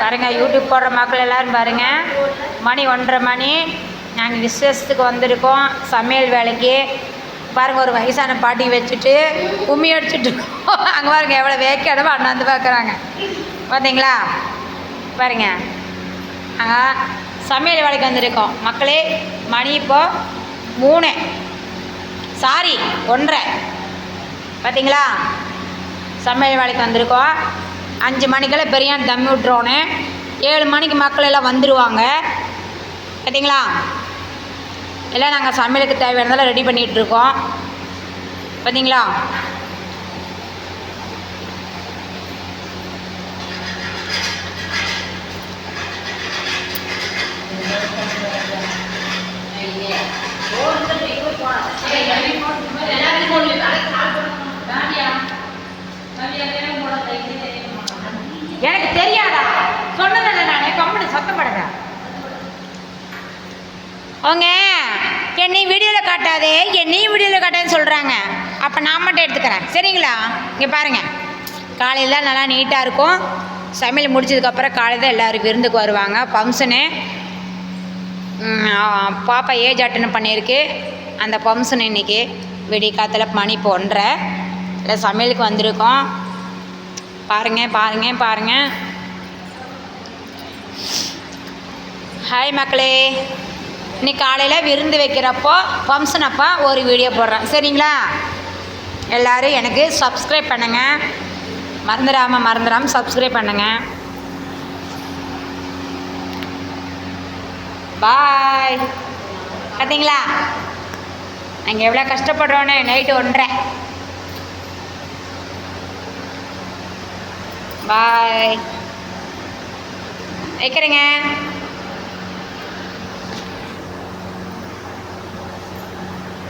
பாருங்கள், யூடியூப் போடுற மக்கள் எல்லோரும் பாருங்கள். மணி 1:30 மணி. நாங்கள் விசேஷத்துக்கு வந்திருக்கோம் சமையல் வேலைக்கு. பாருங்கள், ஒரு வயசான பாட்டி வச்சுட்டு கும்மி அடிச்சுட்டு இருக்கோம். அங்கே பாருங்க எவ்வளோ வேக்கையிடமா அண்ணாந்து பார்க்குறாங்க பார்த்தீங்களா. பாருங்க, அங்கே சமையல் வேலைக்கு வந்திருக்கோம் மக்களே. மணி இப்போ 3 சாரி 1:30 பார்த்தீங்களா. சமையல் வேலைக்கு வந்திருக்கோம். 5 மணிக்கெல்லாம் பிரியாணி தம்மி விட்டுருவோன்னு 7 மணிக்கு மக்கள் எல்லாம் வந்துடுவாங்க பார்த்தீங்களா. எல்லாம் நாங்கள் சமையலுக்கு தேவையானதெல்லாம் ரெடி பண்ணிகிட்ருக்கோம் பார்த்தீங்களா. எனக்கு தெரியாதா சொன்னதில்லை, நான் கம்பெனி சத்தப்படுங்க. அவங்க என்னையும் வீடியோவில் காட்டாதே, என்னையும் வீடியோவில் காட்டாதுன்னு சொல்கிறாங்க. அப்போ நான் மட்டும் எடுத்துக்கிறேன் சரிங்களா. இங்கே பாருங்கள், காலையில் தான் நல்லா நீட்டாக இருக்கும். சமையல் முடிச்சதுக்கப்புறம் காலையில் தான் எல்லோரும் விருந்துக்கு வருவாங்க. ஃபங்க்ஷனு பாப்பா ஏஜ் அட்டன் பண்ணியிருக்கு. அந்த ஃபங்க்ஷன் இன்றைக்கி விடிய காத்தில் மணி இப்போ 1:30 இல்லை சமையலுக்கு வந்திருக்கோம். பாருங்கள் பாருங்கள் பாருங்கள். ஹாய் மக்களே, இன்னைக்கு காலையில் விருந்து வைக்கிறப்போ ஃபங்க்ஷன் அப்போ ஒரு வீடியோ போடுறேன் சரிங்களா. எல்லோரும் எனக்கு சப்ஸ்கிரைப் பண்ணுங்கள், மறந்துடாமல் சப்ஸ்கிரைப் பண்ணுங்கள். பாய். பார்த்தீங்களா நாங்கள் எவ்வளோ கஷ்டப்படுறோன்னு. நைட்டு 1:30. பாய் வைக்கிறேங்க.